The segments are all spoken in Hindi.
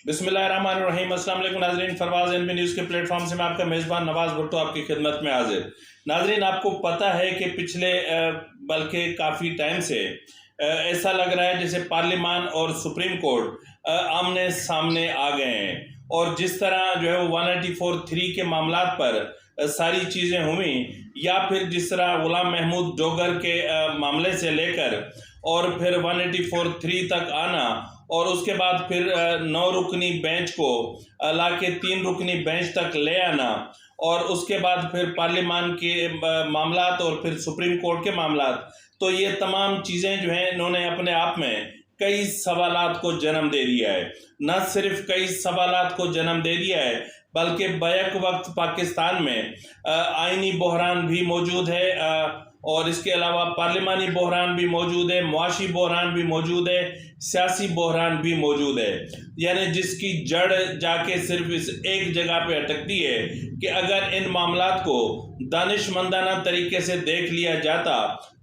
बिस्मिल्लाहिर्रहमानिर्रहीम। अस्सलाम वालेकुम नाज़रीन, फरवाज़ एनबी न्यूज़ के प्लेटफॉर्म से मैं आपका मेज़बान नवाज़ भुट्टो आपकी खिदमत में हाजिर। नाज़रीन, आपको पता है कि पिछले बल्कि काफ़ी टाइम से ऐसा लग रहा है जैसे पार्लिमान और सुप्रीम कोर्ट आमने सामने आ गए हैं, और जिस तरह जो है वो 184(3) के मामलात पर सारी चीज़ें हुई, या फिर जिस तरह गुलाम महमूद डोगर के मामले से लेकर और फिर 184(3) तक आना, और उसके बाद फिर 9 रुकनी बेंच को ला के 3 रुकनी बेंच तक ले आना, और उसके बाद फिर पार्लिमान के मामलात और फिर सुप्रीम कोर्ट के मामलात। तो ये तमाम चीज़ें जो हैं इन्होंने अपने आप में कई सवालात को जन्म दे दिया है। न सिर्फ कई सवालात को जन्म दे दिया है, बल्कि बैक वक्त पाकिस्तान में आइनी बहरान भी मौजूद है, और इसके अलावा पार्लिमानी बहरान भी मौजूद है, मुआशी बहरान भी मौजूद है, सियासी बहरान भी मौजूद है। यानी जिसकी जड़ जाके सिर्फ इस एक जगह पे अटकती है कि अगर इन मामलात को दानिशमंदाना तरीके से देख लिया जाता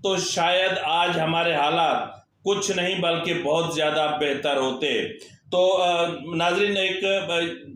तो शायद आज हमारे हालात कुछ नहीं बल्कि बहुत ज़्यादा बेहतर होते। तो नाजरीन, एक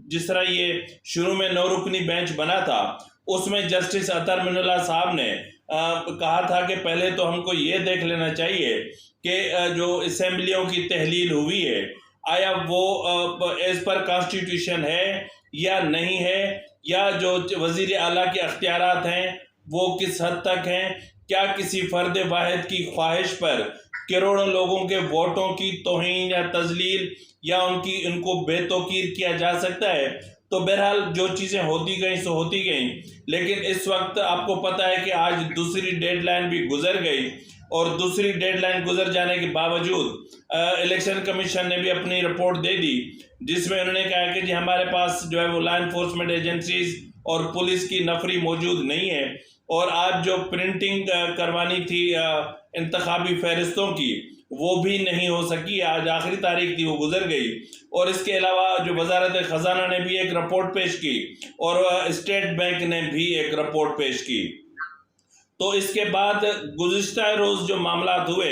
जिस तरह ये शुरू में 9 रुकनी बेंच बना था, उसमें जस्टिस अतर मिनुल्लाह साहब ने कहा था कि पहले तो हमको ये देख लेना चाहिए कि जो असेंबलियों की तहलील हुई है, आया वो एज पर कॉन्स्टिट्यूशन है या नहीं है, या जो वजीर आला के अख्तियारात हैं वो किस हद तक हैं, क्या किसी फर्द वाहिद की ख्वाहिश पर करोड़ों लोगों के वोटों की तौहीन या तजलील या उनको बेतौकीर किया जा सकता है। तो बहरहाल जो चीज़ें होती गई सो होती गई, लेकिन इस वक्त आपको पता है कि आज दूसरी डेडलाइन भी गुजर गई, और दूसरी डेडलाइन गुजर जाने के बावजूद इलेक्शन कमीशन ने भी अपनी रिपोर्ट दे दी, जिसमें उन्होंने कहा कि जी हमारे पास जो है वो लॉ एनफोर्समेंट एजेंसीज और पुलिस की नफरी मौजूद नहीं है, और आज जो प्रिंटिंग करवानी थी इंतखाबी फहरिस्तों की वो भी नहीं हो सकी। आज आखिरी तारीख थी, वो गुजर गई। और इसके अलावा जो वजारत खजाना ने भी एक रिपोर्ट पेश की, और स्टेट बैंक ने भी एक रिपोर्ट पेश की। तो इसके बाद गुज़िश्ता रोज़ जो मामलात हुए,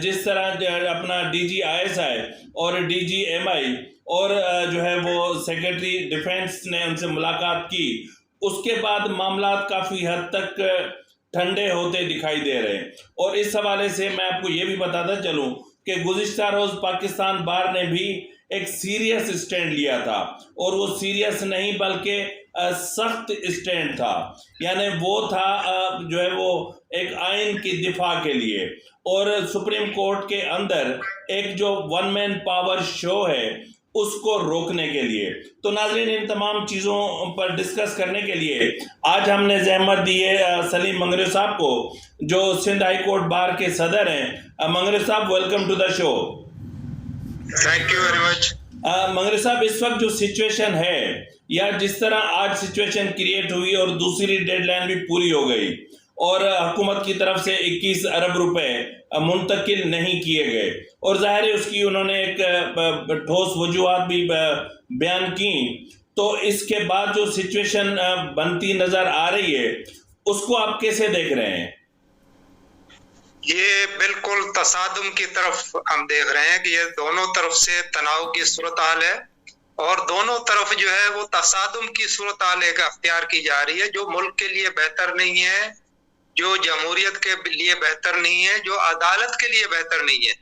जिस तरह अपना DGISI और DGMI और जो है वो सेक्रेटरी डिफेंस ने उनसे मुलाकात की, उसके बाद मामलात काफ़ी हद तक ठंडे होते दिखाई दे रहे हैं। और इस हवाले से मैं आपको ये भी बताता चलूँ कि गुज़िश्ता रोज़ पाकिस्तान बार ने भी एक सीरियस स्टैंड लिया था, और वो सीरियस नहीं बल्कि सख्त स्टैंड था। यानी वो था जो है वो एक आइन की दिफा के लिए, और सुप्रीम कोर्ट के अंदर एक जो वन मैन पावर शो है उसको रोकने के लिए। तो नाज़रीन, इन तमाम चीज़ों पर डिस्कस करने के लिए आज हमने जहमत दी है सलीम मंगरू साहब को, जो सिंध हाई कोर्ट बार के सदर हैं। मंगरू साहब, welcome to the show. Thank you very much. Mangru साहब, इस वक्त जो सिचुएशन है, या जिस तरह आज सिचुएशन क्रिएट हुई और दूसरी डेडलाइन भी पूरी हो गई, और हुकूमत की तरफ से 21 अरब रुपए मुंतकिल नहीं किए गए, और ज़ाहिर है उसकी उन्होंने एक ठोस वजूहात भी बयान की, तो इसके बाद जो सिचुएशन बनती नज़र आ रही है उसको आप कैसे देख रहे हैं? ये बिल्कुल तसादुम की तरफ हम देख रहे हैं कि ये दोनों तरफ से तनाव की सूरत हाल है, और दोनों तरफ जो है वो तसादुम की सूरत हाल एक अख्तियार की जा रही है, जो मुल्क के लिए बेहतर नहीं है, जो जमहूरियत के लिए बेहतर नहीं है, जो अदालत के लिए बेहतर नहीं है।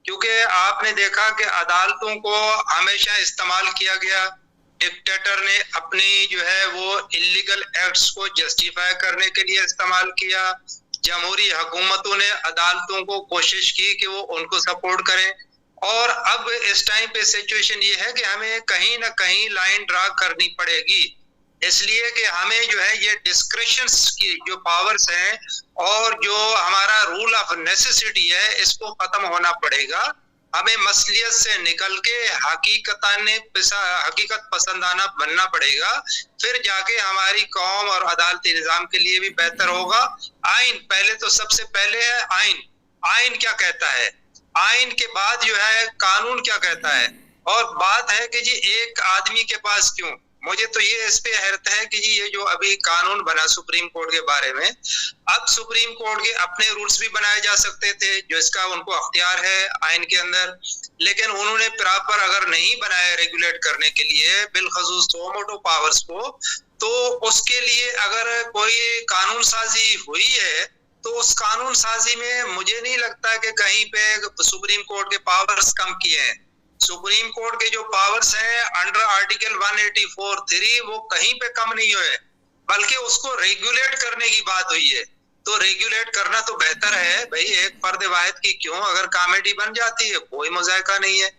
क्योंकि आपने देखा कि अदालतों को हमेशा इस्तेमाल किया गया, डिक्टेटर ने अपनी जो है वो इलीगल एक्ट्स को जस्टिफाई करने के लिए इस्तेमाल किया। जमहूरी हुकूमतों ने अदालतों को कोशिश की कि वो उनको सपोर्ट करें, और अब इस टाइम पे सिचुएशन ये है कि हमें कहीं ना कहीं लाइन ड्रा करनी पड़ेगी, इसलिए कि हमें जो है ये डिस्क्रिशंस की जो पावर्स हैं और जो हमारा रूल ऑफ नेसेसिटी है, इसको खत्म होना पड़ेगा। हमें मसलियत से निकल के हकीकत पसंदाना बनना पड़ेगा, फिर जाके हमारी कौम और अदालती निजाम के लिए भी बेहतर होगा। आइन पहले, तो सबसे पहले है आइन। आइन क्या कहता है, आइन के बाद जो है कानून क्या कहता है। और बात है कि जी एक आदमी के पास क्यों, मुझे तो ये इस पे हैरत है कि जी ये जो अभी कानून बना सुप्रीम कोर्ट के बारे में, अब सुप्रीम कोर्ट के अपने रूल्स भी बनाए जा सकते थे, जो इसका उनको अख्तियार है आइन के अंदर, लेकिन उन्होंने प्रॉपर अगर नहीं बनाया रेगुलेट करने के लिए बिलखसूस टोमोटो पावर्स को, तो उसके लिए अगर कोई कानून साजी हुई है तो उस कानून साजी में मुझे नहीं लगता कि कहीं पे सुप्रीम कोर्ट के पावर्स कम किए हैं। सुप्रीम कोर्ट के जो पावर्स हैं अंडर आर्टिकल 184(3) वो कहीं पे कम नहीं हुए, बल्कि उसको रेगुलेट करने की बात हुई है। तो रेगुलेट करना तो बेहतर है भाई, एक फर्द वाहिद की क्यों, अगर कॉमेडी बन जाती है कोई मजाका नहीं है।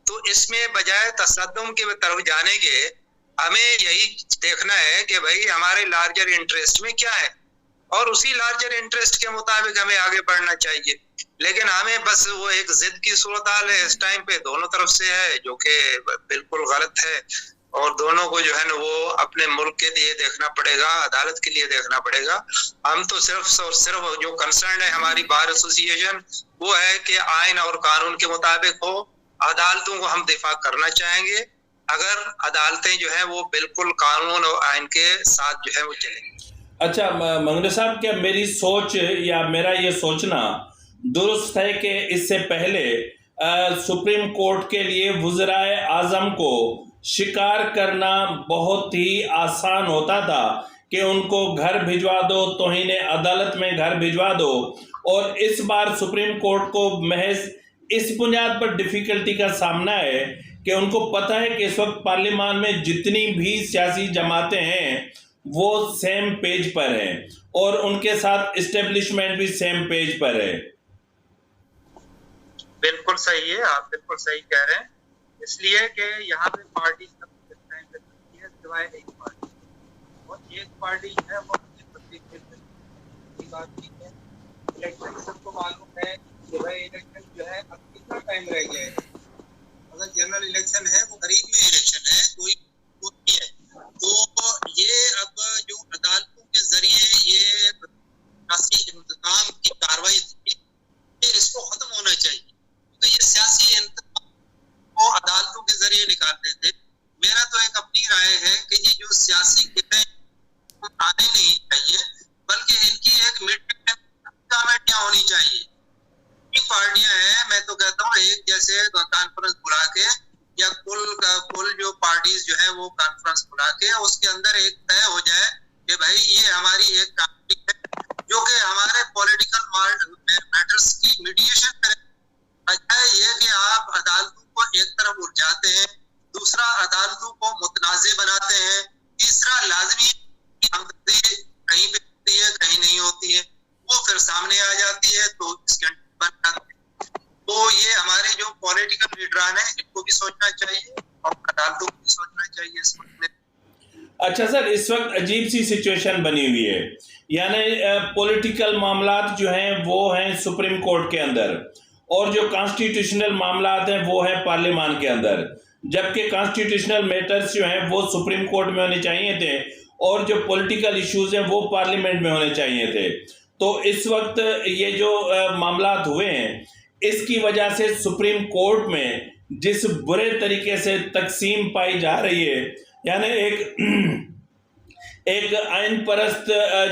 तो इसमें बजाय तसद्दुम की तरफ जाने के हमें यही देखना है कि भाई हमारे लार्जर इंटरेस्ट में क्या है, और उसी लार्जर इंटरेस्ट के मुताबिक हमें आगे बढ़ना चाहिए। लेकिन हमें बस वो एक जिद की सूरत हाल है इस टाइम पे दोनों तरफ से है, जो कि बिल्कुल गलत है, और दोनों को जो है ना वो अपने मुल्क के लिए देखना पड़ेगा, अदालत के लिए देखना पड़ेगा। हम तो सिर्फ और सिर्फ जो कंसर्न है हमारी बार एसोसिएशन वो है कि आइन और कानून के मुताबिक हो, अदालतों को हम दिफा करना चाहेंगे, अगर अदालतें जो है वो बिल्कुल कानून और आइन के साथ जो है वो चलेंगी। अच्छा मंगने साहब, क्या मेरी सोच या मेरा ये सोचना दुरुस्त है कि इससे पहले सुप्रीम कोर्ट के लिए वज़राए आज़म को शिकार करना बहुत ही आसान होता था कि उनको घर भिजवा दो, तौहीन अदालत में घर भिजवा दो, और इस बार सुप्रीम कोर्ट को महज इस बुनियाद पर डिफ़िकल्टी का सामना है कि उनको पता है कि इस वक्त पार्लियामान में जितनी भी सियासी जमातें हैं वो सेम पेज पर है और उनके साथ इस्टेब्लिशमेंट भी सेम पेज पर है। बिल्कुल सही है, आप बिल्कुल सही कह रहे हैं, इसलिए कि यहाँ पे पार्टी सिवाय एक पार्टी, और एक पार्टी है वो बात की है। इलेक्शन सबको मालूम है कि भाई इलेक्शन जो है अब कितना टाइम रह गया है, अगर जनरल इलेक्शन है वो करीब में इलेक्शन है, कोई है, तो ये अब जो अदालतों के जरिए ये इंतजाम की कार्रवाई थी, ये इसको खत्म होना चाहिए, तो ये सियासी इंतजाम को अदालतों के जरिए निकालते थे। मेरा तो एक अपनी राय है कि ये जो सियासी गिरफ्तारियां आने नहीं चाहिए, बल्कि इनकी एक मीटिंग कमेटियां होनी चाहिए। पार्टियां हैं, मैं तो कहता हूँ एक जैसे कॉन्फ्रेंस बुला के या कुल जो पार्टीज जो है वो कॉन्फ्रेंस बुला के उसके अंदर एक तय हो जाए कि भाई ये हमारी एक कमेटी है जो कि हमारे पॉलिटिकल मैटर्स की मीडिएशन करे। अच्छा ये कि आप अदालतों को एक तरफ उलझाते हैं, दूसरा अदालतों को मुतनाज़े बनाते हैं, तीसरा लाजमी हमदर्दी कहीं पे होती है कहीं नहीं होती है, वो फिर सामने आ जाती है तो इसके बन जाते हैं। तो ये हमारे जो पॉलिटिकल लीडरान है इनको भी सोचना चाहिए और अदालतों को भी सोचना चाहिए इस मुद्दे में। अच्छा सर, इस वक्त अजीब सी सिचुएशन बनी हुई है, यानी पॉलिटिकल मामलात जो हैं वो हैं सुप्रीम कोर्ट के अंदर और जो कॉन्स्टिट्यूशनल मामलात हैं वो हैं पार्लियामान के अंदर, जबकि कॉन्स्टिट्यूशनल मैटर्स जो हैं वो सुप्रीम कोर्ट में होने चाहिए थे और जो पॉलिटिकल इश्यूज हैं वो पार्लियामेंट में होने चाहिए थे। तो इस वक्त ये जो मामलात हुए हैं इसकी वजह से सुप्रीम कोर्ट में जिस बुरे तरीके से तकसीम पाई जा रही है, यानी एक आइन परस्त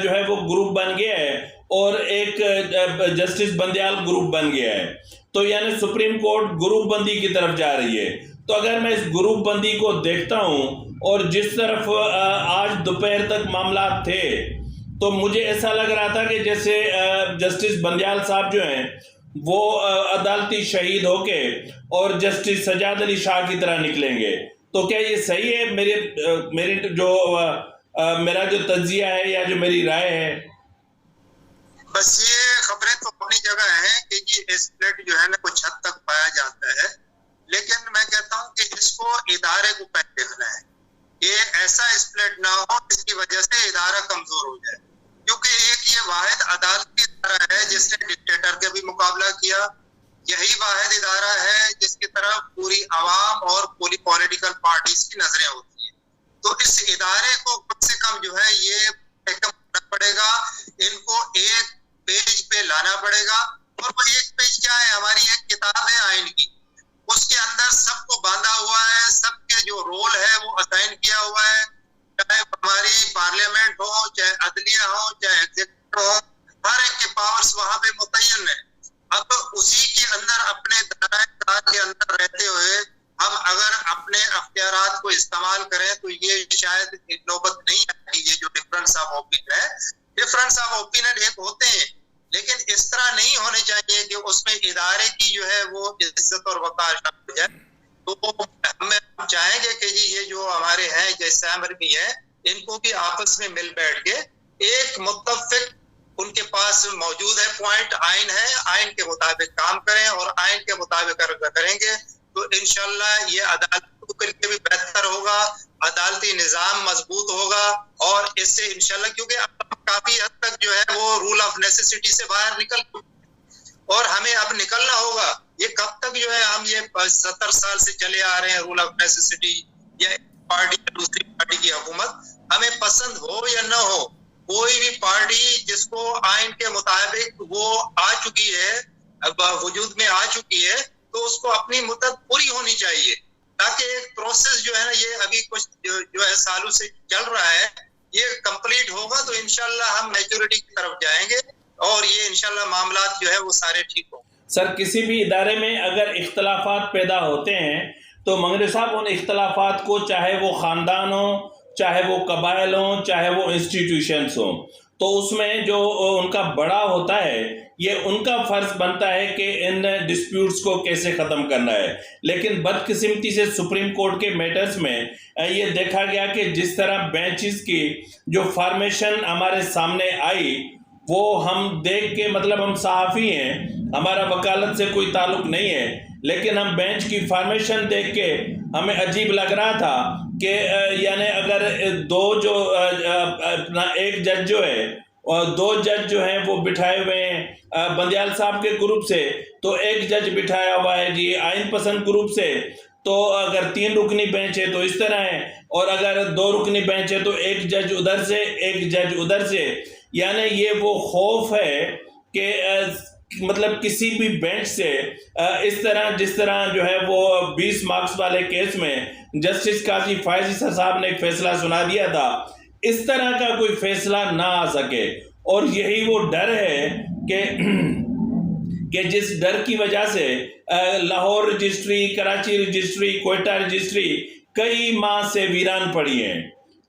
जो है वो ग्रुप बन गया है और एक जस्टिस बंदयाल ग्रुप बन गया है, तो यानी सुप्रीम कोर्ट ग्रुप बंदी की तरफ जा रही है। तो अगर मैं इस ग्रुप बंदी को देखता हूं और जिस तरफ आज दोपहर तक मामला थे, तो मुझे ऐसा लग रहा था कि जैसे जस्टिस बंदयाल साहब जो हैं वो अदालती शहीद होके और जस्टिस सजाद अली शाह की तरह निकलेंगे। तो क्या ये सही है? मेरा जो तज्जिया है या जो मेरी राय है? बस ये खबरें तो अपनी जगह है कि ये स्प्लिट जो है ना कुछ हद तक पाया जाता है, लेकिन मैं कहता हूं कि इसको इदारे को पहले देखना है, ये ऐसा स्प्लिट ना हो जिसकी वजह से इदारा कमजोर हो जाए, क्योंकि एक ये वाहिद अदालत की तरह है जिसने डिक्टेटर के भी मुकाबला किया, यही वाहिद इदारा है जिसकी तरफ पूरी आवाम और पूरी पॉलिटिकल पार्टीज की नजरें होती है। तो इस इदारे को कम से कम जो है ये करना पड़ेगा, इनको एक पेज पे लाना पड़ेगा, और वो एक पेज क्या है, हमारी एक किताब है आइन की, उसके अंदर सबको बांधा हुआ है, सबके जो रोल है वो असाइन किया हुआ है, चाहे हमारी पार्लियामेंट हो, चाहे अदलिया हो, चाहे एग्जीक्यूटिव हो, हर एक के पावर्स वहां पे मुतय्यन है। अब उसी के अंदर अपने दायरे के अंदर रहते हुए हम अगर अपने अख्तियारात को इस्तेमाल करें तो ये शायद नौबत नहीं आएगी। ये जो डिफरेंस ऑफ ओपिनियन है, डिफरेंस ऑफ ओपिनियन एक होते हैं, लेकिन इस तरह नहीं होने चाहिए कि उसमें इदारे की जो है वो इज्जत और वकार हो जाए। तो हम चाहेंगे कि जी ये जो हमारे हैं जैसे आमिर भी है, इनको भी आपस में मिल बैठ के एक मुत्तफिक उनके पास मौजूद है पॉइंट, आइन है, आइन के मुताबिक काम करें और आइन के मुताबिक करेंगे तो इंशाल्लाह ये अदालत के लिए भी बेहतर होगा, अदालती निजाम मजबूत होगा और इससे इंशाल्लाह, क्योंकि काफी हद तक जो है वो रूल ऑफ नेसेसिटी से बाहर निकल और हमें अब निकलना होगा। ये कब तक जो है हम ये 70 साल से चले आ रहे हैं रूल ऑफ नेसेसिटी, या पार्टी दूसरी पार्टी की हुकूमत, हमें पसंद हो या न हो, कोई भी पार्टी जिसको आइन के मुताबिक वो आ चुकी है, अब वजूद में आ चुकी है, तो उसको अपनी मुद्दत पूरी होनी चाहिए, ताकि एक प्रोसेस जो है ना ये अभी कुछ जो है सालों से चल रहा है, ये कंप्लीट होगा तो इंशाल्लाह हम मेजॉरिटी की तरफ जाएंगे और ये इंशाल्लाह मामलात जो है वो सारे ठीक होंगे। सर, किसी भी इदारे में अगर इख्तलाफात पैदा होते हैं तो मंगरे साहब उन इख्तलाफात को, चाहे वो ख़ानदान हो, चाहे वो कबाइल हो, चाहे वो इंस्टीट्यूशंस हो, तो उसमें जो उनका बड़ा होता है ये उनका फ़र्ज बनता है कि इन डिस्प्यूट्स को कैसे ख़त्म करना है। लेकिन बदकिस्मती से सुप्रीम कोर्ट के मैटर्स में ये देखा गया कि जिस तरह बेंचेस की जो फॉर्मेशन हमारे सामने आई, वो हम देख के, मतलब हम सहाफ़ी हैं, हमारा वकालत से कोई ताल्लुक़ नहीं है, लेकिन हम बेंच की फॉर्मेशन देख के हमें अजीब लग रहा था कि यानी अगर अपना एक जज जो है और 2 जज जो हैं वो बिठाए हुए हैं बंदियाल साहब के ग्रुप से, तो एक जज बिठाया हुआ है जी आइन पसंद ग्रुप से, तो अगर 3 रुकनी बेंच है तो इस तरह है, और अगर 2 रुकनी बेंच है तो एक जज उधर से एक जज उधर से। यानी ये वो खौफ है कि मतलब किसी भी बेंच से इस तरह, जिस तरह जो है वो 20 मार्क्स वाले केस में जस्टिस काजी फायज ईसा साहब ने एक फैसला सुना दिया था, इस तरह का कोई फैसला ना आ सके। और यही वो डर है कि जिस डर की वजह से Lahore registry, Karachi registry, Quetta registry कई माह से वीरान पड़ी है।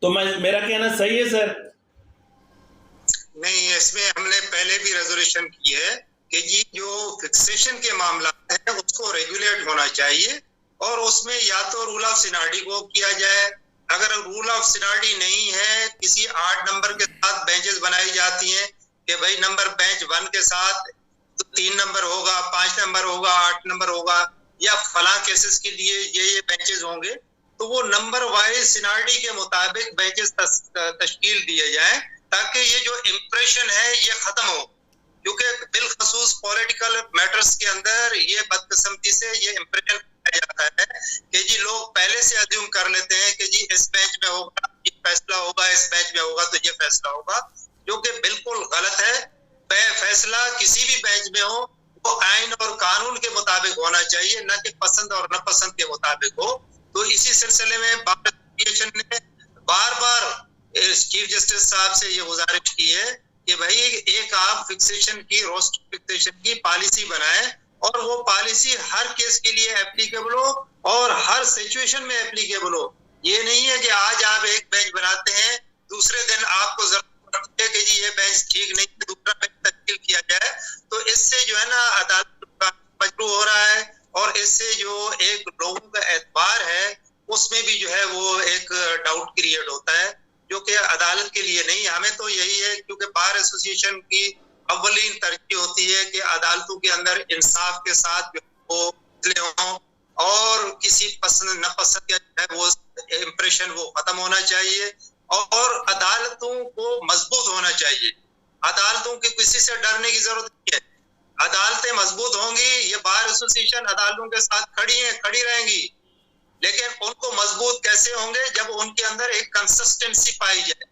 तो मेरा कहना सही है सर? नहीं, इसमें हमने पहले भी रेजोल्यूशन की है कि ये जो फिक्सेशन के मामला है उसको रेगुलेट होना चाहिए और उसमें या तो रूल ऑफ सिनारिटी को किया जाए, अगर रूल ऑफ सिनारिटी नहीं है, किसी 8 नंबर के साथ बेंचेस बनाई जाती हैं कि भाई नंबर बेंच 1 के साथ तो 3 नंबर होगा, 5 नंबर होगा, 8 नंबर होगा, या फला केसेस के लिए ये बेंचेस होंगे, तो वो नंबर वाइज सिनारिटी के मुताबिक बेंचेस तश्कील दिए जाए ताकि ये जो इम्प्रेशन है ये खत्म हो। क्योंकि बिलखसूस पॉलिटिकल मैटर्स के अंदर ये बदकिस्मती से ये इम्प्रेशन जाता है कि जी लोग पहले से अज्यूम कर लेते हैं कि जी इस बेंच में होगा ये फैसला होगा, इस बेंच में होगा तो ये फैसला होगा, जो कि बिल्कुल गलत है। फैसला किसी भी बेंच में हो वो आइन और कानून के मुताबिक होना चाहिए, न कि पसंद और नापसंद के मुताबिक हो। तो इसी सिलसिले में बार एसोसिएशन ने बार चीफ जस्टिस साहब से ये गुजारिश की है कि भाई एक आप फिक्सेशन की, रोस्ट फिक्सेशन की पॉलिसी बनाएं और वो पॉलिसी हर केस के लिए एप्लीकेबल हो और हर सिचुएशन में एप्लीकेबल हो। ये नहीं है कि आज आप एक बेंच बनाते हैं, दूसरे दिन आपको जरूरत पड़ती है कि जी ये बेंच ठीक नहीं है, दूसरा बेंच तब्दील किया जाए। तो इससे जो है ना अदालत का मजबूर हो रहा है और इससे जो एक लोगों का एतबार है उसमें भी जो है वो एक डाउट क्रिएट होता है, जो कि अदालत के लिए नहीं। हमें तो यही है, क्योंकि बार एसोसिएशन की अव्वलीन तरजीह होती है कि अदालतों के अंदर इंसाफ के साथ वो हों और किसी पसंद नापसंद का वो इम्प्रेशन वो खत्म होना चाहिए और अदालतों को मजबूत होना चाहिए। अदालतों के किसी से डरने की जरूरत नहीं है, अदालतें मजबूत होंगी, ये बार एसोसिएशन अदालतों के साथ खड़ी रहेंगी, लेकिन उनको मजबूत कैसे होंगे जब उनके अंदर एक कंसिस्टेंसी पाई जाए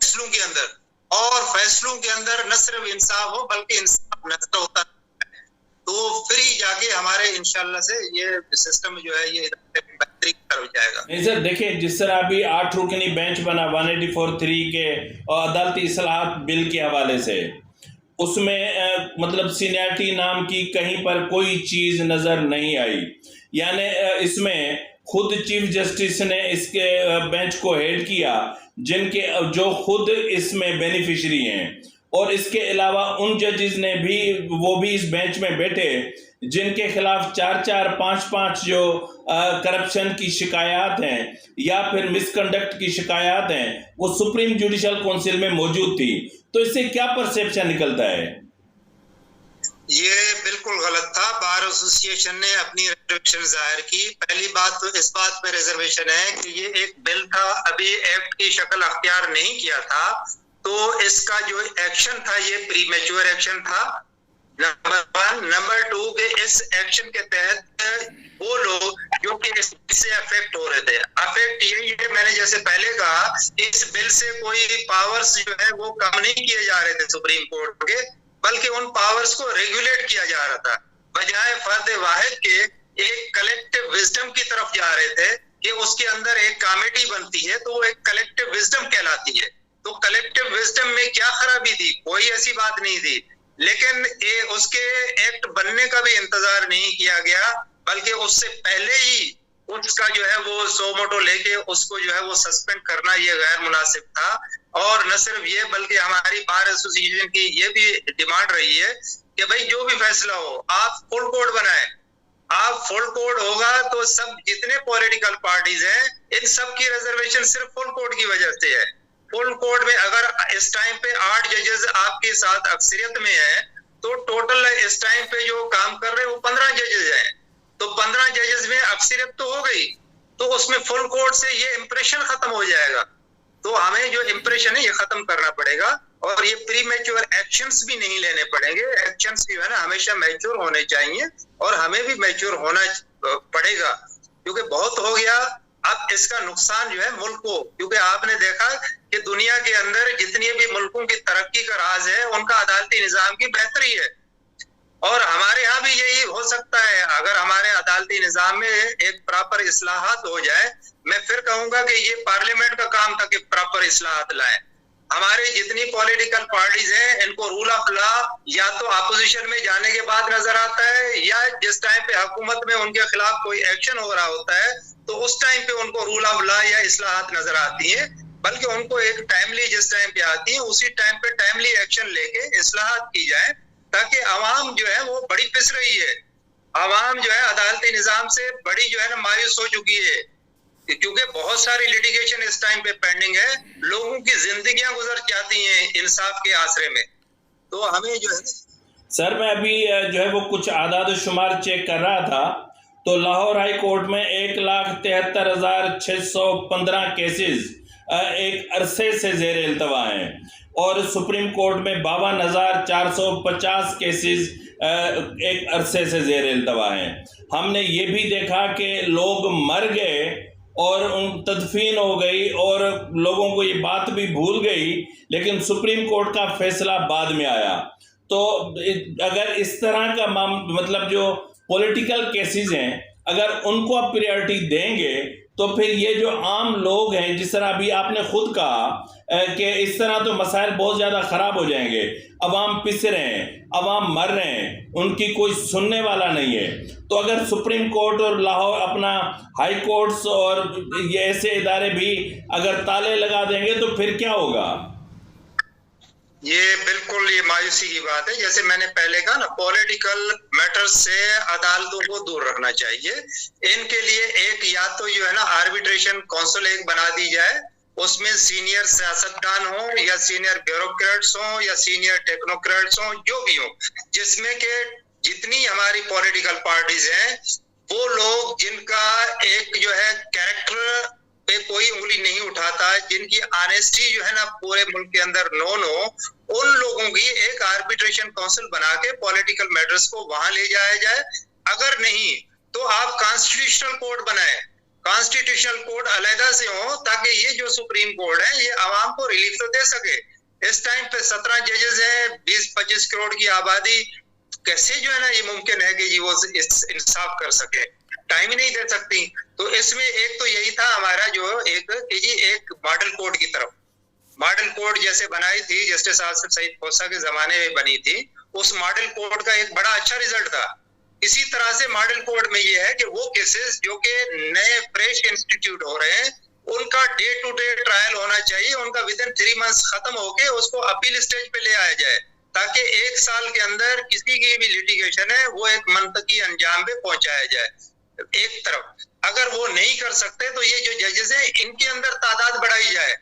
फैसलों के अंदर, और फैसलों के अंदर न सिर्फ इंसाफ हो बल्कि इंसाफ नजर होता है। तो फिर ही जाके हमारे इंशाल्लाह से ये सिस्टम जो है ये बेहतरी हो जाएगा। नहीं सर, देखिए जिस तरह अभी 8 रुकनी बेंच बना 184(3) के और अदालती इस्लाहात बिल के हवाले से, उसमें मतलब सीनियरिटी नाम की कहीं पर कोई चीज नजर नहीं आई। यानी इसमें खुद चीफ जस्टिस ने इसके बेंच को हेड किया जिनके जो खुद इसमें बेनिफिशरी हैं, और इसके अलावा उन जजेस ने भी वो भी इस बेंच में बैठे जिनके खिलाफ 4-4, 5-5 जो करप्शन की शिकायत हैं या फिर मिसकंडक्ट की शिकायत हैं वो सुप्रीम जुडिशल काउंसिल में मौजूद थी। तो इससे क्या परसेप्शन निकलता है? ये बिल्कुल गलत था। बार एसोसिएशन ने अपनी रिजर्वेशन जाहिर की। पहली बात तो इस बात पे रिजर्वेशन है कि ये एक बिल था, अभी एक्ट की शक्ल अख्तियार नहीं किया था, तो इसका जो एक्शन था ये प्रीमेच्योर एक्शन था, नंबर 1। नंबर 2 के इस एक्शन के तहत वो लोग जो कि इससे अफेक्ट हो रहे थे, अफेक्ट ये मैंने जैसे पहले कहा, इस बिल से कोई पावर्स जो है वो कम नहीं किए जा रहे थे सुप्रीम कोर्ट के, बल्कि उन पावर्स को रेगुलेट किया जा रहा था। बजाय फर्द वाहिद के एक कलेक्टिव विजडम की तरफ जा रहे थे कि उसके अंदर एक कमेटी बनती है तो वो एक कलेक्टिव विजडम कहलाती है। तो कलेक्टिव विजडम में क्या खराबी थी? कोई ऐसी बात नहीं थी, लेकिन उसके एक्ट बनने का भी इंतजार नहीं किया गया, बल्कि उससे पहले ही उसका जो है वो सोमोटो लेके उसको जो है वो सस्पेंड करना ये गैर मुनासिब था। और न सिर्फ ये बल्कि हमारी बार एसोसिएशन की ये भी डिमांड रही है कि भाई जो भी फैसला हो आप फुल कोड बनाएं। आप फुल कोड होगा तो सब जितने पॉलिटिकल पार्टीज हैं इन सब की रिजर्वेशन सिर्फ फुल कोड की वजह से है। फुल कोड में अगर इस टाइम पे 8 जजेस आपके साथ अक्सरियत में है तो टोटल इस टाइम पे जो काम कर रहे हैं वो 15 जजेस हैं, तो 15 जजेस में अक्सरियत तो हो गई, तो उसमें फुल कोर्ट से ये इंप्रेशन खत्म हो जाएगा। तो हमें जो इंप्रेशन है ये खत्म करना पड़ेगा और ये प्री मैच्योर एक्शंस भी नहीं लेने पड़ेंगे। एक्शंस जो है ना हमेशा मैच्योर होने चाहिए और हमें भी मैच्योर होना पड़ेगा, क्योंकि बहुत हो गया। अब इसका नुकसान जो है मुल्क को, क्योंकि आपने देखा कि दुनिया के अंदर जितनी भी मुल्कों की तरक्की का राज है उनका अदालती निजाम की बेहतरी है, और हमारे यहाँ भी यही हो सकता है अगर हमारे अदालती निजाम में एक प्रॉपर इस्लाहात हो जाए। मैं फिर कहूंगा कि ये पार्लियामेंट का काम था कि प्रॉपर इस्लाहात लाए। हमारे जितनी पॉलिटिकल पार्टीज हैं इनको रूल ऑफ लॉ या तो अपोजिशन में जाने के बाद नजर आता है या जिस टाइम पे हुकूमत में उनके खिलाफ कोई एक्शन हो रहा होता है तो उस टाइम पे उनको रूल ऑफ लॉ या इस्लाहात नजर आती है, बल्कि उनको एक टाइमली जिस टाइम पे आती है उसी टाइम पे टाइमली एक्शन लेके इस्लाहात की जाए, ताकि आवाम जो है वो बड़ी पिस रही है। आवाम जो है अदालती निजाम से बड़ी जो है ना मायूस हो चुकी है, क्योंकि बहुत सारी लिटिगेशन इस टाइम पे पेंडिंग है। लोगों की जिंदगियां गुजर जाती हैं इंसाफ के आसरे में। तो हमें जो है सर, मैं अभी जो है वो कुछ आदाद शुमार चेक कर रहा था तो लाहौर हाई कोर्ट में 1,73,615 केसेस एक अरसे से ज़ेर इल्तवा हैं और सुप्रीम कोर्ट में 52,450 केसेस एक अरसे से ज़ेर इल्तवा हैं। हमने ये भी देखा कि लोग मर गए और उन तदफीन हो गई और लोगों को ये बात भी भूल गई, लेकिन सुप्रीम कोर्ट का फैसला बाद में आया। तो अगर इस तरह का मतलब जो पॉलिटिकल केसेस हैं अगर उनको आप प्रायोरिटी देंगे तो फिर ये जो आम लोग हैं, जिस तरह अभी आपने खुद कहा कि इस तरह तो मसाइल बहुत ज़्यादा ख़राब हो जाएंगे, अवाम पिस रहे हैं, अवाम मर रहे हैं, उनकी कोई सुनने वाला नहीं है। तो अगर सुप्रीम कोर्ट और लाहौर अपना हाई कोर्ट्स और ये ऐसे इदारे भी अगर ताले लगा देंगे तो फिर क्या होगा? ये बिल्कुल ये मायूसी की बात है। जैसे मैंने पहले कहा ना, पॉलिटिकल मैटर्स से अदालतों को दूर रखना चाहिए। इनके लिए एक या तो जो है ना आर्बिट्रेशन काउंसिल एक बना दी जाए, उसमें सीनियर सियासतदान हो या सीनियर ब्यूरोक्रेट्स हो या सीनियर टेक्नोक्रेट्स हो, जो भी हो, जिसमें के जितनी हमारी पॉलिटिकल पार्टीज हैं वो लोग जिनका एक जो है कैरेक्टर पे कोई उंगली नहीं उठाता, जिनकी ऑनेस्टी जो है ना पूरे मुल्क के अंदर नोन हो, उन लोगों की एक आर्बिट्रेशन काउंसिल बना के पॉलिटिकल मैटर्स को वहां ले जाया जाए। अगर नहीं तो आप कॉन्स्टिट्यूशनल कोर्ट बनाए, कॉन्स्टिट्यूशनल कोर्ट अलहदा से हो, ताकि ये जो सुप्रीम कोर्ट है ये आवाम को रिलीफ तो दे सके। इस टाइम पे 17 जजेस हैं, 20-25 करोड़ की आबादी, कैसे जो है ना ये मुमकिन है कि जी वो इंसाफ कर सके, टाइम ही नहीं दे सकती। तो इसमें एक तो यही था हमारा जो एक कि जी एक मॉडल कोड की तरफ, मॉडल कोड जैसे बनाई थी जस्टिस आसिफ सईद खोसा के जमाने में बनी थी, उस मॉडल कोड का एक बड़ा अच्छा रिजल्ट था। इसी तरह से मॉडल कोड में ये है कि वो केसेस जो कि नए फ्रेश इंस्टीट्यूट हो रहे हैं उनका डे टू डे ट्रायल होना चाहिए, उनका विद इन 3 मंथ्स खत्म होके उसको अपील स्टेज पे ले आया जाए, ताकि 1 साल के अंदर किसी की भी लिटिगेशन है वो एक मंतकी अंजाम पे पहुंचाया जाए। एक तरफ अगर वो नहीं कर सकते तो ये जो जजेस हैं इनके अंदर तादाद बढ़ाई जाए।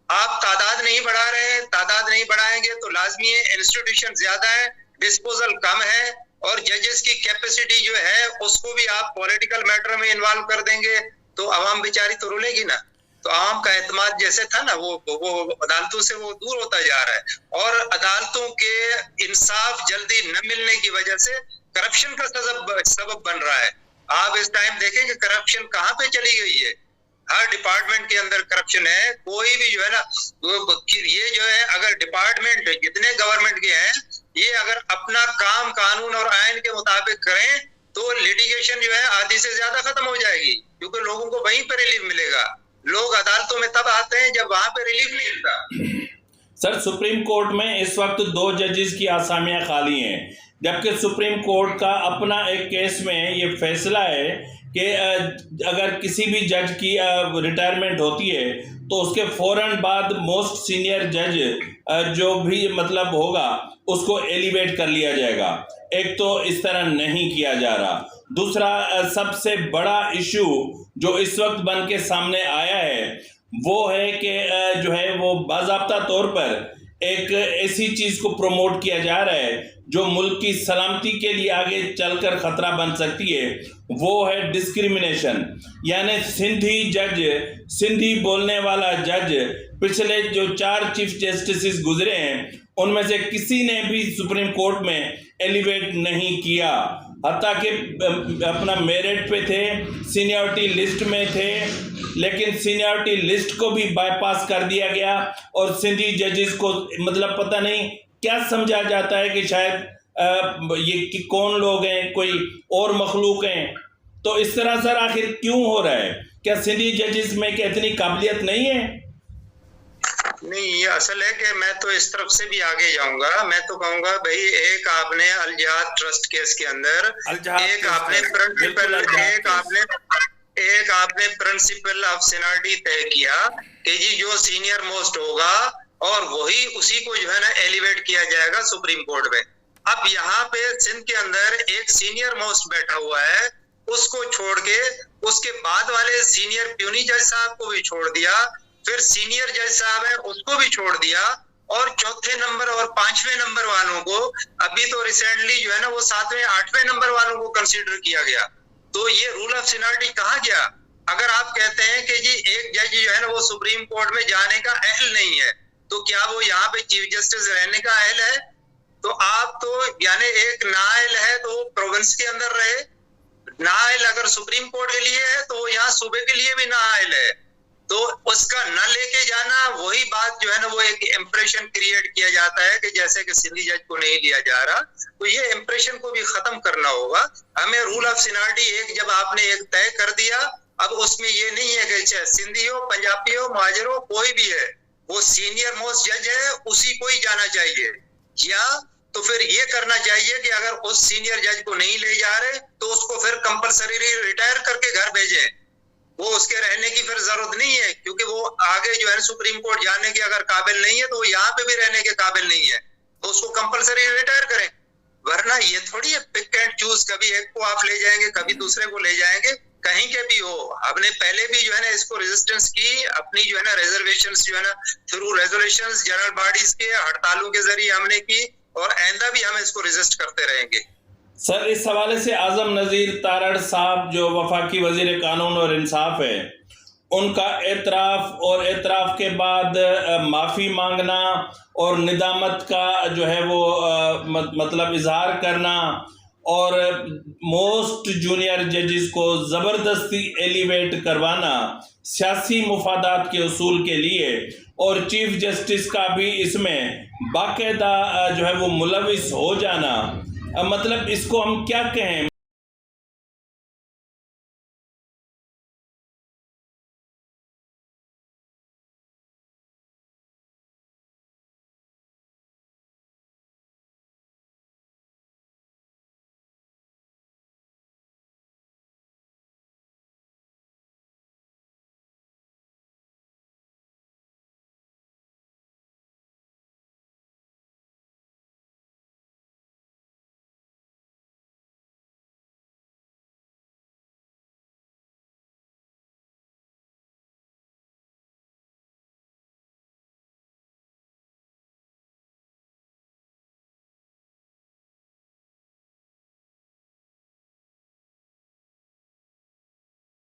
आप तादाद नहीं बढ़ा रहे हैं, तादाद नहीं बढ़ाएंगे तो लाजमी है इंस्टीट्यूशन ज्यादा है, डिस्पोजल कम है, और जजेस की कैपेसिटी जो है उसको भी आप पॉलिटिकल मैटर में इन्वॉल्व कर देंगे तो आवाम बेचारी तो रुलेगी ना। तो आवाम का एतमाद जैसे था ना वो अदालतों से वो दूर होता जा रहा है, और अदालतों के इंसाफ जल्दी न मिलने की वजह से करप्शन का सबब बन रहा है। आप इस टाइम देखें कि करप्शन कहाँ पे चली गई है, हर डिपार्टमेंट के अंदर करप्शन है। कोई भी जो है ना ये जो है अगर डिपार्टमेंट जितने गवर्नमेंट के हैं ये अगर अपना काम कानून और आयन के मुताबिक करें तो लिटिगेशन जो है आधी से ज्यादा खत्म हो जाएगी, क्योंकि लोगों को वहीं पे रिलीफ मिलेगा। लोग अदालतों में तब आते हैं जब वहां पे रिलीफ नहीं मिलता। सर, सुप्रीम कोर्ट में इस वक्त 2 जजेस की आसामियां खाली हैं, जबकि सुप्रीम कोर्ट का अपना एक केस में ये फैसला है कि अगर किसी भी जज की रिटायरमेंट होती है तो उसके फौरन बाद मोस्ट सीनियर जज जो भी मतलब होगा उसको एलिवेट कर लिया जाएगा। एक तो इस तरह नहीं किया जा रहा। दूसरा सबसे बड़ा इशू जो इस वक्त बन के सामने आया है वो है कि जो है वो बाज़ाब्ता तौर पर एक ऐसी चीज़ को प्रमोट किया जा रहा है जो मुल्क की सलामती के लिए आगे चलकर खतरा बन सकती है, वो है डिस्क्रिमिनेशन। यानी सिंधी बोलने वाला जज पिछले जो 4 चीफ जस्टिस गुजरे हैं उनमें से किसी ने भी सुप्रीम कोर्ट में एलिवेट नहीं किया, हत्ता कि अपना मेरिट पे थे, सीनियरिटी लिस्ट में थे, लेकिन सीनियरिटी लिस्ट को भी बाईपास कर दिया गया और सिंधी जजेस को मतलब पता नहीं क्या समझा जाता है कि शायद ये कि कौन लोग हैं, कोई और मखलूक हैं। तो इस तरह सर आखिर क्यों हो रहा है? क्या सिंधी जजेस में क्या इतनी काबिलियत नहीं है? नहीं, ये असल है कि मैं तो इस तरफ से भी आगे जाऊंगा। मैं तो कहूंगा भाई एक आपने अल जिहाद ट्रस्ट केस के अंदर एक आपने प्रिंसिपल ऑफ सीनियरिटी तय किया कि जी जो सीनियर मोस्ट होगा और वही उसी को जो है ना एलिवेट किया जाएगा सुप्रीम कोर्ट में। अब यहाँ पे सिंध के अंदर एक सीनियर मोस्ट बैठा हुआ है, उसको छोड़ के उसके बाद वाले सीनियर प्यूनी जज साहब को भी छोड़ दिया, फिर सीनियर जज साहब है उसको भी छोड़ दिया, और 4थे नंबर और 5वें नंबर वालों को अभी तो रिसेंटली जो है ना वो 7वें 8वें नंबर वालों को कंसीडर किया गया। तो ये रूल ऑफ सीनियरिटी कहाँ गया? अगर आप कहते हैं कि जी एक जज जो है ना वो सुप्रीम कोर्ट में जाने का अहल नहीं है, तो क्या वो यहाँ पे चीफ जस्टिस रहने का अहल है? तो आप तो यानी एक नाअहल है तो वो प्रोविंस के अंदर रहे, नाअहल अगर सुप्रीम कोर्ट के लिए है तो यहाँ सूबे के लिए भी नाअहल है, तो उसका न लेके जाना वही बात जो है ना वो एक इंप्रेशन क्रिएट किया जाता है कि जैसे कि सिंधी जज को नहीं लिया जा रहा। तो ये इंप्रेशन को भी खत्म करना होगा हमें। रूल ऑफ सीनियरिटी एक जब आपने एक तय कर दिया, अब उसमें ये नहीं है कि चाहे सिंधी हो, पंजाबी हो, महाजर हो, कोई भी है, वो सीनियर मोस्ट जज है उसी को ही जाना चाहिए। या तो फिर ये करना चाहिए कि अगर उस सीनियर जज को नहीं ले जा रहे तो उसको फिर कंपलसरी रिटायर करके घर भेजें, वो उसके रहने की फिर जरूरत नहीं है, क्योंकि वो आगे जो है सुप्रीम कोर्ट जाने के अगर काबिल नहीं है तो वो यहाँ पे भी रहने के काबिल नहीं है, तो उसको कंपलसरी रिटायर करें। वरना ये थोड़ी है पिक एंड चूज, कभी एक को आप ले जाएंगे कभी दूसरे को ले जाएंगे, कहीं के भी हो। हमने पहले भी जो है ना इसको रेजिस्टेंस की, अपनी जो है ना रिजर्वेशंस जो है ना थ्रू रेजोल्यूशंस जनरल बॉडीज के हड़तालों के जरिए हमने की, और आइंदा भी हम इसको रेजिस्ट करते रहेंगे। सर, इस हवाले से आजम नज़ीर तारड़ साहब जो वफाकी वजीर कानून और इंसाफ है, उनका एतराफ़ के बाद माफ़ी मांगना और निदामत का जो है वो मतलब इजहार करना और मोस्ट जूनियर जजेस को ज़बरदस्ती एलिवेट करवाना सियासी मुफादात के उसूल के लिए, और चीफ जस्टिस का भी इसमें बाकायदा जो है वो मुलविस हो जाना, मतलब इसको हम क्या कहें?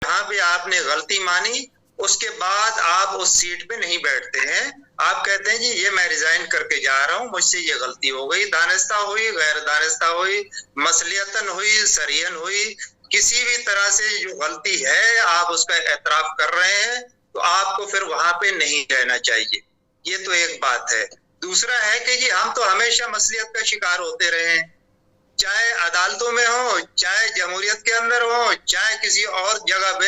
जहां भी आपने गलती मानी उसके बाद आप उस सीट पे नहीं बैठते हैं। आप कहते हैं जी ये मैं रिजाइन करके जा रहा हूं, मुझसे ये गलती हो गई, दानिस्ता हुई, गैर दानिस्ता हुई, मसलियतन हुई, सरियन हुई, किसी भी तरह से जो गलती है आप उसका एतराफ कर रहे हैं, तो आपको फिर वहां पे नहीं रहना चाहिए। ये तो एक बात है। दूसरा है कि जी हम तो हमेशा मसलियत का शिकार होते रहे हैं, चाहे अदालतों में हो, चाहे जमहूरियत के अंदर हो, चाहे किसी और जगह पे,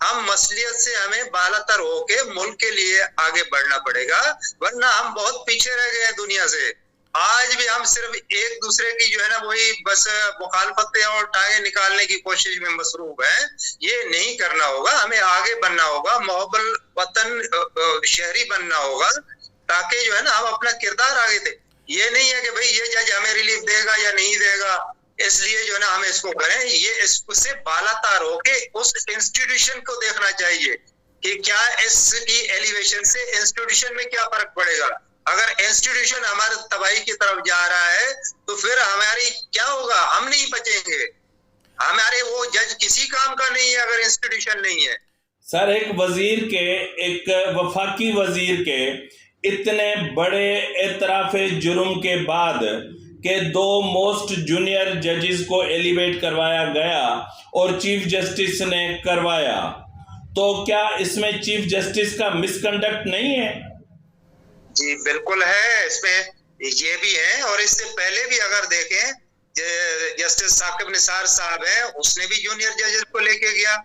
हम मसलियत से हमें बालातर होके मुल्क के लिए आगे बढ़ना पड़ेगा, वरना हम बहुत पीछे रह गए हैं दुनिया से। आज भी हम सिर्फ एक दूसरे की जो है ना वही बस मुखालफतें और टांगे निकालने की कोशिश में मसरूफ है। ये नहीं करना होगा, हमें आगे बनना होगा, मोहब्बल वतन शहरी बनना होगा, ताकि जो है ना हम अपना किरदार आगे दे। ये नहीं है कि भाई ये जज हमें रिलीफ देगा या नहीं देगा, इसलिए जो है ना हम इसको करें। ये इससे बालातार होके उस इंस्टीट्यूशन को देखना चाहिए कि क्या इसकी एलिवेशन से इंस्टीट्यूशन में क्या फर्क पड़ेगा। अगर इंस्टीट्यूशन हमारे तबाही की तरफ जा रहा है तो फिर हमारी क्या होगा, हम नहीं बचेंगे। हमारे वो जज किसी काम का नहीं है अगर इंस्टीट्यूशन नहीं है। सर, एक वजीर के, एक वफाकी वजीर के इतने बड़े एतराफ़ जुर्म के बाद के 2 मोस्ट जूनियर जजेस को एलिवेट करवाया गया और चीफ जस्टिस ने करवाया, तो क्या इसमें चीफ जस्टिस का मिसकंडक्ट नहीं है? जी बिल्कुल है, इसमें ये भी है। और इससे पहले भी अगर देखें, जस्टिस साकिब निसार साहब हैं, उसने भी जूनियर जजेस को लेके गया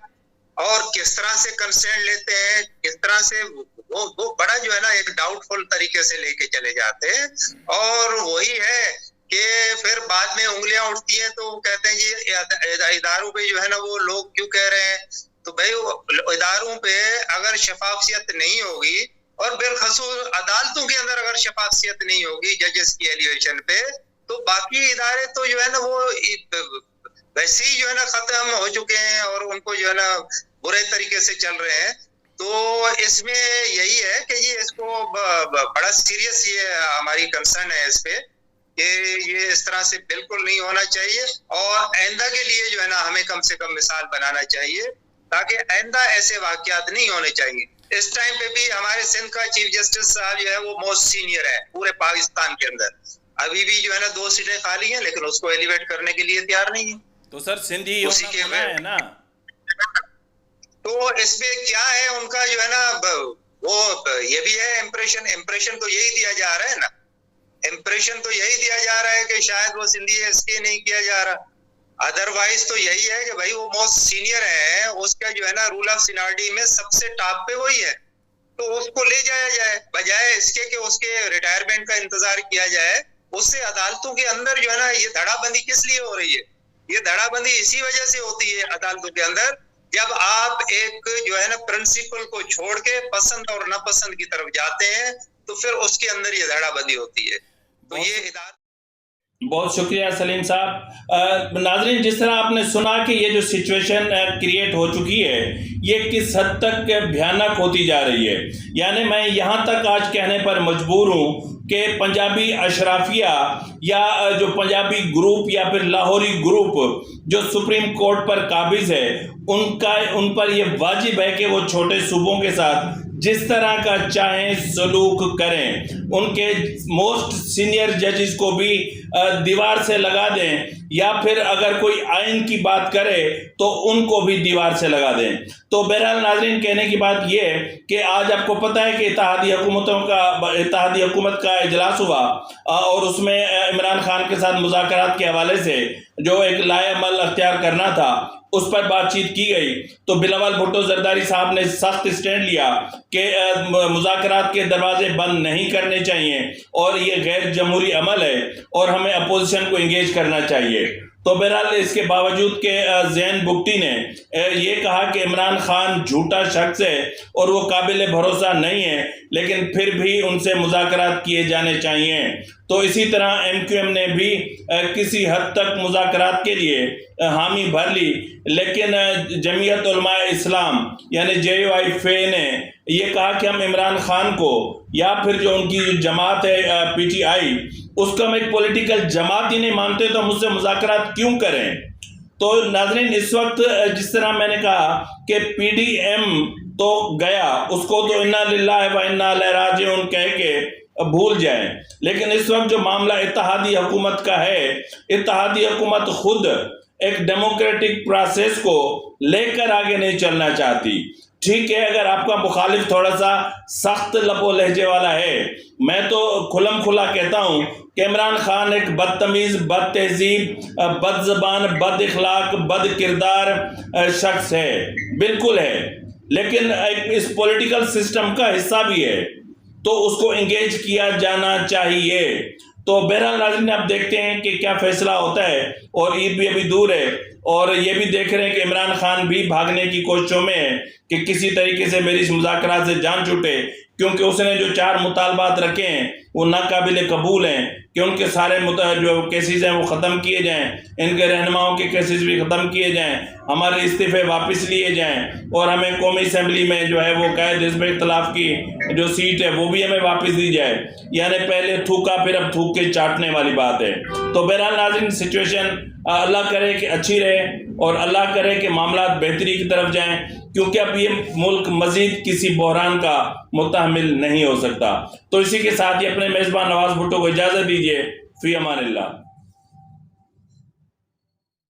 और किस तरह से कंसेंट लेते हैं, किस तरह से वो बड़ा जो है ना एक डाउटफुल तरीके से लेके चले जाते हैं। और वही है कि फिर बाद में उंगलियां उठती हैं तो कहते हैं जी इदारों पे जो है ना वो लोग क्यों कह रहे हैं। तो भाई इदारों पे अगर शफाफियत नहीं होगी और बिलखसूस अदालतों के अंदर अगर शफाफियत नहीं होगी जजेस की एलिवेशन पे, तो बाकी इदारे तो जो है ना वो वैसे ही जो है ना खत्म हो चुके हैं और उनको जो है ना बुरे तरीके से चल रहे हैं। तो इसमें यही है कि ये इसको बड़ा सीरियस ये हमारी कंसर्न है इस पे कि ये इस तरह से बिल्कुल नहीं होना चाहिए और आइंदा के लिए जो है ना हमें कम से कम मिसाल बनाना चाहिए ताकि आइंदा ऐसे वाकयात नहीं होने चाहिए। इस टाइम पे भी हमारे सिंध का चीफ जस्टिस साहब जो है वो मोस्ट सीनियर है पूरे पाकिस्तान के अंदर। अभी भी जो है ना 2 सीटें खाली हैं लेकिन उसको एलिवेट करने के लिए तैयार नहीं है। तो सर सिंधी उसी के है ना, तो इसमें क्या है उनका जो है ना वो ये भी है इम्प्रेशन तो यही दिया जा रहा है ना, इम्प्रेशन तो यही दिया जा रहा है कि शायद वो सिंधी है इसलिए नहीं किया जा रहा। अदरवाइज तो यही है कि भाई वो मोस्ट सीनियर है, उसका जो है ना रूल ऑफ सीनियरिटी में सबसे टॉप पे वही है, तो उसको ले जाया जाए बजाय इसके कि उसके रिटायरमेंट का इंतजार किया जाए। उससे अदालतों के अंदर जो है ना ये धड़ाबंदी किस लिए हो रही है, ये धड़ाबंदी इसी वजह से होती है अदालतों के अंदर जब आप एक जो है ना प्रिंसिपल को छोड़ के पसंद और नापसंद की तरफ जाते हैं तो फिर उसके अंदर ये धड़ाबंदी होती है। तो ये इदारा बहुत शुक्रिया सलीम साहब। नाजरीन, जिस तरह आपने सुना कि ये जो सिचुएशन क्रिएट हो चुकी है ये किस हद तक भयानक होती जा रही है, यानी मैं यहाँ तक आज कहने पर मजबूर हूँ कि पंजाबी अशराफिया या जो पंजाबी ग्रुप या फिर लाहौरी ग्रुप जो सुप्रीम कोर्ट पर काबिज है उन पर ये वाजिब है कि वो छोटे सूबों के साथ जिस तरह का चाहें सलूक करें, उनके मोस्ट सीनियर जजेस को भी दीवार से लगा दें, या फिर अगर कोई आइन की बात करे तो उनको भी दीवार से लगा दें। तो बहरहाल नाज़रीन, कहने की बात यह है कि आज आपको पता है कि इत्तेहादी हुकूमत का इजलास हुआ और उसमें इमरान खान के साथ मुज़ाकरात के हवाले से जो एक लाएअमल अख्तियार करना था उस पर बातचीत की गई। तो बिलावल भुट्टो जरदारी साहब ने सख्त स्टैंड लिया कि मुज़ाकरात के दरवाजे बंद नहीं करने चाहिए और ये गैर जमहूरी अमल है और हमें अपोजिशन को इंगेज करना चाहिए। तो बहरहाल इसके बावजूद के ज़ैन बुगटी ने ये कहा कि इमरान खान झूठा शख्स है और वो काबिल भरोसा नहीं है, लेकिन फिर भी उनसे मुज़ाकरात किए जाने चाहिए। तो इसी तरह MQM ने भी किसी हद तक मुज़ाकरात के लिए हामी भर ली, लेकिन जमीयत उलमाए इस्लाम यानी JUIF ने ये कहा कि हम इमरान खान को या फिर जो उनकी जमात है PTI उसको हम एक पॉलिटिकल जमात ही नहीं मानते, तो हम उससे मुज़ाकरात क्यों करें। तो नाज़रीन, इस वक्त जिस तरह मैंने कहा कि PDM तो गया, उसको तो इन्ना लिल्लाहि व इन्ना इलैहि राजिऊन कह के भूल जाएं, लेकिन इस वक्त जो मामला इत्तेहादी हुकूमत का है, इत्तेहादी हुकूमत खुद एक डेमोक्रेटिक प्रोसेस को लेकर आगे नहीं चलना चाहती। ठीक है, अगर आपका मुखालिफ थोड़ा सा सख्त लपो लहजे वाला है, मैं तो खुलम खुला कहता हूँ कि इमरान खान एक बदतमीज़, बद तहजीब, बद ज़बान, बद इखलाक, बद किरदार शख्स है, बिल्कुल है, लेकिन एक इस पॉलिटिकल सिस्टम का हिस्सा भी है, तो उसको इंगेज किया जाना चाहिए। तो बहरहाल नाज़रीन, आप देखते हैं कि क्या फैसला होता है, और ईद भी अभी दूर है और ये भी देख रहे हैं कि इमरान खान भी भागने की कोशिशों में है कि किसी तरीके से मेरी इस मुज़ाकरात से जान छूटे, क्योंकि उसने जो 4 मुतालबात रखे हैं वो नाकाबिल कबूल हैं कि उनके सारे जो केसेस हैं वो ख़त्म किए जाएं, इनके रहनुमाओं के केसेस भी ख़त्म किए जाएं, हमारे इस्तीफ़े वापस लिए जाएं और हमें कौमी असम्बली में जो है वो कायद हिज़्ब इख्तिलाफ की जो सीट है वो भी हमें वापस दी जाए। यानी पहले थूका फिर अब थूक के चाटने वाली बात है। तो बहरहाल नाज़रीन, सिचुएशन अल्लाह करे कि अच्छी रहे और अल्लाह करे कि मामला बेहतरी की तरफ जाएं, क्योंकि अब ये मुल्क मज़ीद किसी बहरान का मुतहमिल नहीं हो सकता। तो इसी के साथ ही अपने मेज़बान नवाज़ भुट्टो को इजाज़त दीजिए। फ़ी अमानिल्लाह।